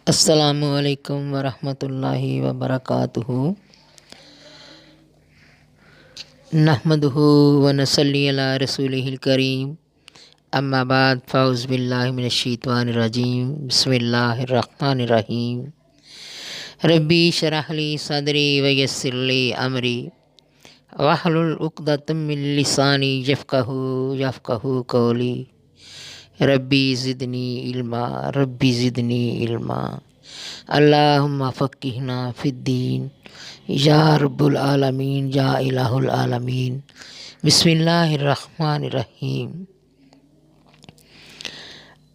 السلام علیکم ورحمۃ اللہ وبرکاتہ۔ نحمدہ ونصلی علی رسولہ الکریم، اما بعد فاعوذ باللہ من الشیطان الرجیم، بسم اللہ الرحمن الرحیم۔ ربی اشرح لی صدری ویسر لی امری واحلل عقدۃ من لسانی یفقہوا قولی۔ ربی زدنی علما اللہم فقہنا فی الدین یا رب العالمین یا الہ العالمین۔ بسم اللہ الرحمن الرحیم۔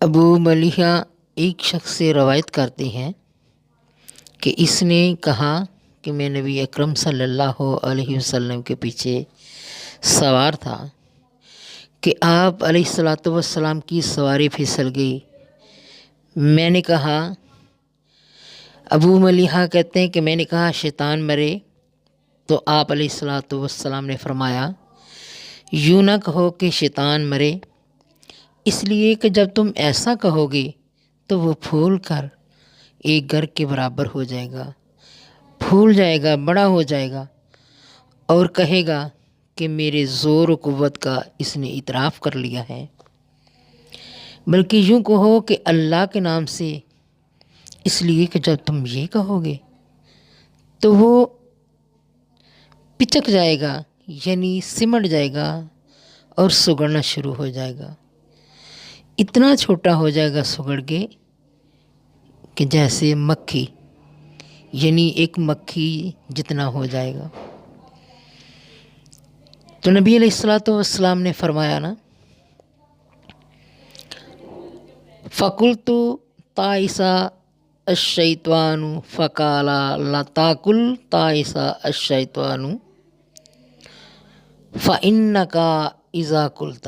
ابو ملیحہ ایک شخص سے روایت کرتے ہیں کہ اس نے کہا کہ میں نبی اکرم صلی اللہ علیہ وسلم کے پیچھے سوار تھا کہ آپ علیہ الصلاۃ والسلام کی سواری پھسل گئی۔ میں نے کہا، ابو ملیحہ کہتے ہیں کہ میں نے کہا شیطان مرے، تو آپ علیہ الصلاۃ والسلام نے فرمایا، یوں نہ کہو کہ شیطان مرے، اس لیے کہ جب تم ایسا کہو گے تو وہ پھول کر ایک گھر کے برابر ہو جائے گا، پھول جائے گا، بڑا ہو جائے گا، اور کہے گا کہ میرے زور و قوت کا اس نے اعتراف کر لیا ہے۔ بلکہ یوں کہو کہ اللہ کے نام سے، اس لیے کہ جب تم یہ کہو گے تو وہ پچک جائے گا، یعنی سمٹ جائے گا اور سگڑنا شروع ہو جائے گا۔ اتنا چھوٹا ہو جائے گا سگڑ کے کہ جیسے مکھی، یعنی ایک مکھی جتنا ہو جائے گا۔ تو نبی علیہ الصلاۃ والسلام نے فرمایا نا، فَقُلْتُ طَائِسَ الشَّيْطَانُ فَقَالَ لَا تَأْكُلْ طَائِسَ الشَّيْطَانُ فَإِنَّكَ إِذَا قُلْتَ،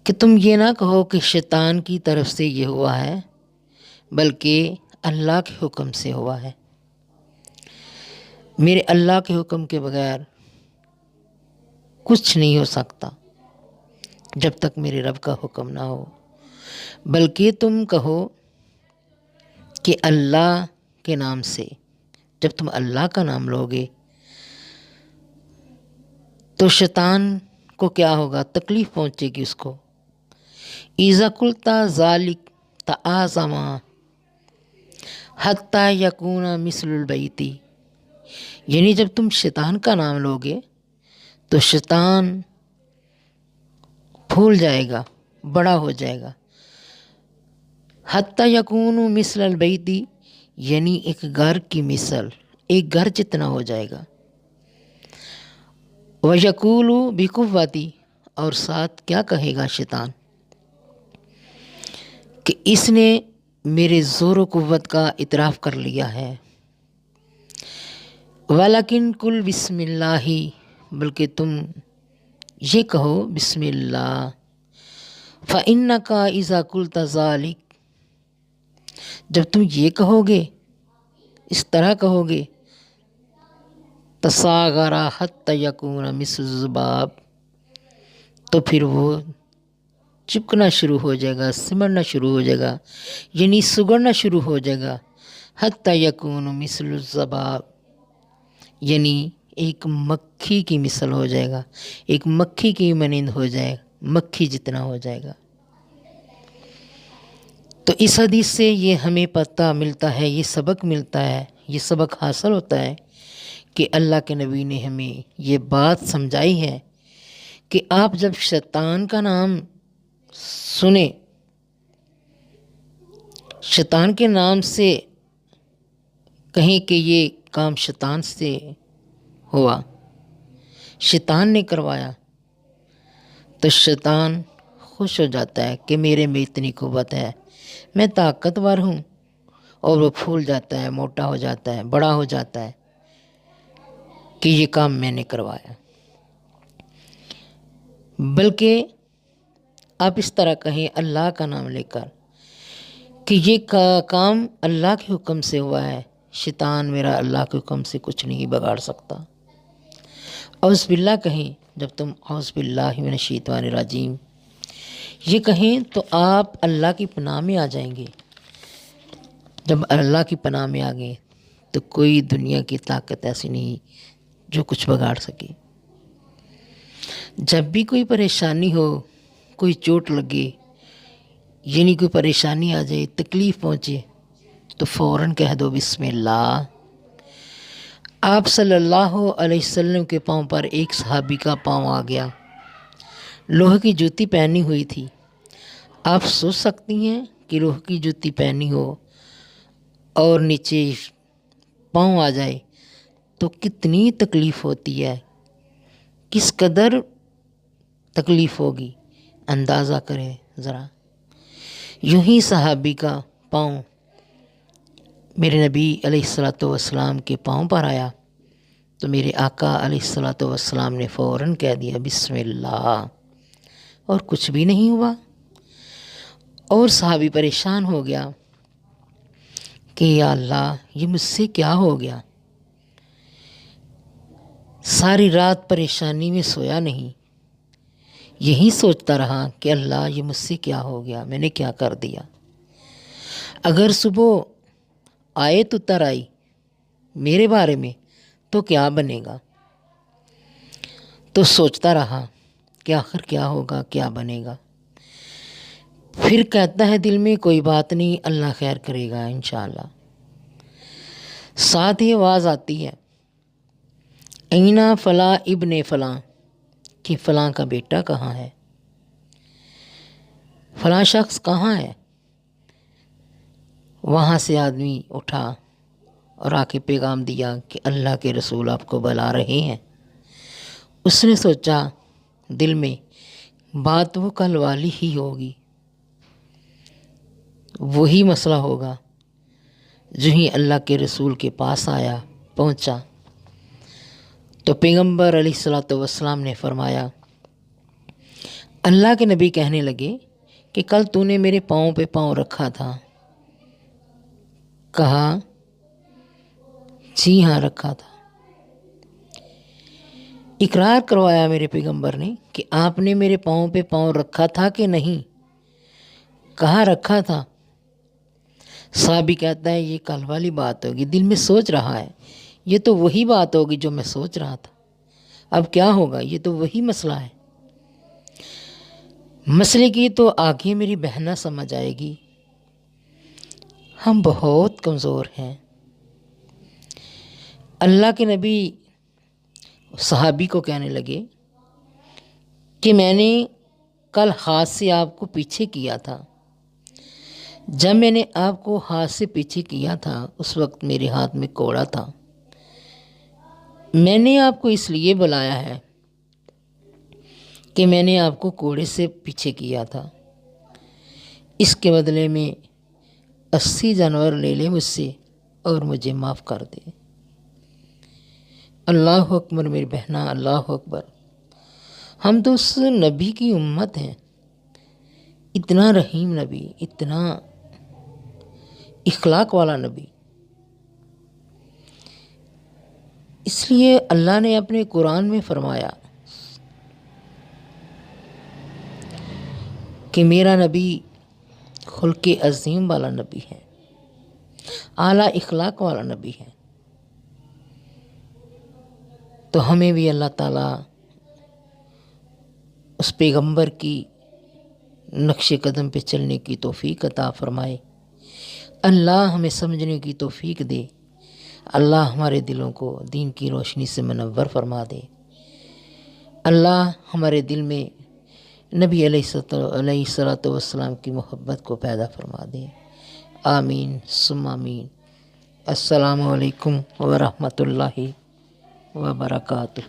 کہ تم یہ نہ کہو کہ شیطان کی طرف سے یہ ہوا ہے، بلکہ اللہ کے حکم سے ہوا ہے۔ میرے اللہ کے حکم کے بغیر کچھ نہیں ہو سکتا جب تک میرے رب کا حکم نہ ہو، بلکہ تم کہو کہ اللہ کے نام سے۔ جب تم اللہ کا نام لوگے تو شیطان کو کیا ہوگا؟ تکلیف پہنچے گی اس کو۔ اِذَا قُلْتَ ذَلِكَ تَعَاظَمَ حَتَّى يَكُونَ مِثْلُ الْبَيْتِ، یعنی جب تم شیطان کا نام لوگے تو شیطان پھول جائے گا، بڑا ہو جائے گا۔ حَتَّى يَكُونُ مِثْلَ الْبَيْتِ، یعنی ایک گھر کی مثل، ایک گھر جتنا ہو جائے گا۔ وَيَقُولُ بِقُوَّتِي، اور ساتھ کیا کہے گا شیطان؟ کہ اس نے میرے زور و قوت کا اعتراف کر لیا ہے۔ وَلَكِنْ قُلْ بِسْمِ اللَّهِ، بلکہ تم یہ کہو بسم اللہ۔ فَإِنَّكَ إِذَا قُلْتَ ذَلِكَ، جب تم یہ کہو گے، اس طرح کہو گے، تَصَاغَرَ حَتَّى يَكُونَ مِثْلُ الذُّبَابِ، تو پھر وہ چپکنا شروع ہو جائے گا، سمڑنا شروع ہو جائے گا، یعنی سگڑنا شروع ہو جائے گا۔ حَتَّى يَكُونُ مِثْلُ الذُّبَابِ، یعنی ایک مکھی کی مثل ہو جائے گا، ایک مکھی کی مانند ہو جائے گا، مکھی جتنا ہو جائے گا۔ تو اس حدیث سے یہ ہمیں پتہ ملتا ہے، یہ سبق ملتا ہے، یہ سبق حاصل ہوتا ہے کہ اللہ کے نبی نے ہمیں یہ بات سمجھائی ہے کہ آپ جب شیطان کا نام سنیں، شیطان کے نام سے کہیں کہ یہ کام شیطان سے ہوا، شیطان نے کروایا، تو شیطان خوش ہو جاتا ہے کہ میرے میں اتنی قوت ہے، میں طاقتور ہوں، اور وہ پھول جاتا ہے، موٹا ہو جاتا ہے، بڑا ہو جاتا ہے کہ یہ کام میں نے کروایا۔ بلکہ آپ اس طرح کہیں اللہ کا نام لے کر کہ یہ کام اللہ کے حکم سے ہوا ہے، شیطان میرا اللہ کے حکم سے کچھ نہیں بگاڑ سکتا۔ اعوذ باللہ کہیں، جب تم اعوذ باللہ من الشیطان الرجیم یہ کہیں تو آپ اللہ کی پناہ میں آ جائیں گے۔ جب اللہ کی پناہ میں آ گئے تو کوئی دنیا کی طاقت ایسی نہیں جو کچھ بگاڑ سکے۔ جب بھی کوئی پریشانی ہو، کوئی چوٹ لگے، یعنی کوئی پریشانی آ جائے، تکلیف پہنچے، تو فوراً کہہ دو بسم اللہ۔ آپ صلی اللہ علیہ وسلم کے پاؤں پر ایک صحابی کا پاؤں آ گیا، لوہے کی جوتی پہنی ہوئی تھی۔ آپ سوچ سکتی ہیں کہ لوہے کی جوتی پہنی ہو اور نیچے پاؤں آ جائے تو کتنی تکلیف ہوتی ہے، کس قدر تکلیف ہوگی، اندازہ کریں ذرا۔ یوں ہی صحابی کا پاؤں میرے نبی علیہ الصلوۃ والسلام کے پاؤں پر آیا تو میرے آقا علیہ الصلوۃ والسلام نے فوراً کہہ دیا بسم اللہ، اور کچھ بھی نہیں ہوا۔ اور صحابی پریشان ہو گیا کہ یا اللہ، یہ مجھ سے کیا ہو گیا؟ ساری رات پریشانی میں سویا نہیں، یہی سوچتا رہا کہ اللہ، یہ مجھ سے کیا ہو گیا، میں نے کیا کر دیا؟ اگر صبح آیت اتر آئی میرے بارے میں تو کیا بنے گا؟ تو سوچتا رہا کہ آخر کیا ہوگا، کیا بنے گا۔ پھر کہتا ہے دل میں کوئی بات نہیں، اللہ خیر کرے گا انشاءاللہ۔ ساتھ ہی آواز آتی ہے اینا فلاں ابن فلاں، کہ فلاں کا بیٹا کہاں ہے، فلاں شخص کہاں ہے۔ وہاں سے آدمی اٹھا اور آ کے پیغام دیا کہ اللہ کے رسول آپ کو بلا رہے ہیں۔ اس نے سوچا دل میں، بات وہ کل والی ہی ہوگی، وہی مسئلہ ہوگا۔ جو ہی اللہ کے رسول کے پاس آیا، پہنچا، تو پیغمبر علیہ الصلوۃ والسلام نے فرمایا، اللہ کے نبی کہنے لگے کہ کل تو نے میرے پاؤں پہ پاؤں رکھا تھا۔ کہا جی ہاں رکھا تھا۔ اقرار کروایا میرے پیغمبر نے کہ آپ نے میرے پاؤں پہ پاؤں رکھا تھا کہ نہیں؟ کہا رکھا تھا۔ صحابی کہتا ہے یہ کل والی بات ہوگی، دل میں سوچ رہا ہے یہ تو وہی بات ہوگی جو میں سوچ رہا تھا، اب کیا ہوگا، یہ تو وہی مسئلہ ہے۔ مسئلے کی تو آگے میری بہنہ سمجھ آئے گی، ہم بہت کمزور ہیں۔ اللہ کے نبی صحابی کو کہنے لگے کہ میں نے کل ہاتھ سے آپ کو پیچھے کیا تھا، جب میں نے آپ کو ہاتھ سے پیچھے کیا تھا اس وقت میرے ہاتھ میں کوڑا تھا، میں نے آپ کو اس لیے بلایا ہے کہ میں نے آپ کو کوڑے سے پیچھے کیا تھا، اس کے بدلے میں 80 جانور لے لے مجھ سے اور مجھے معاف کر دے۔ اللہ اکبر میری بہنا، اللہ اکبر۔ ہم تو اس نبی کی امت ہیں، اتنا رحیم نبی، اتنا اخلاق والا نبی۔ اس لیے اللہ نے اپنے قرآن میں فرمایا کہ میرا نبی خلق عظیم والا نبی ہے، اعلیٰ اخلاق والا نبی ہے۔ تو ہمیں بھی اللہ تعالیٰ اس پیغمبر کی نقش قدم پہ چلنے کی توفیق عطا فرمائے۔ اللہ ہمیں سمجھنے کی توفیق دے، اللہ ہمارے دلوں کو دین کی روشنی سے منور فرما دے، اللہ ہمارے دل میں نبی علیہ الصلوۃ والسلام کی محبت کو پیدا فرما دے۔ آمین ثم آمین۔ السلام علیکم ورحمۃ اللہ وبرکاتہ۔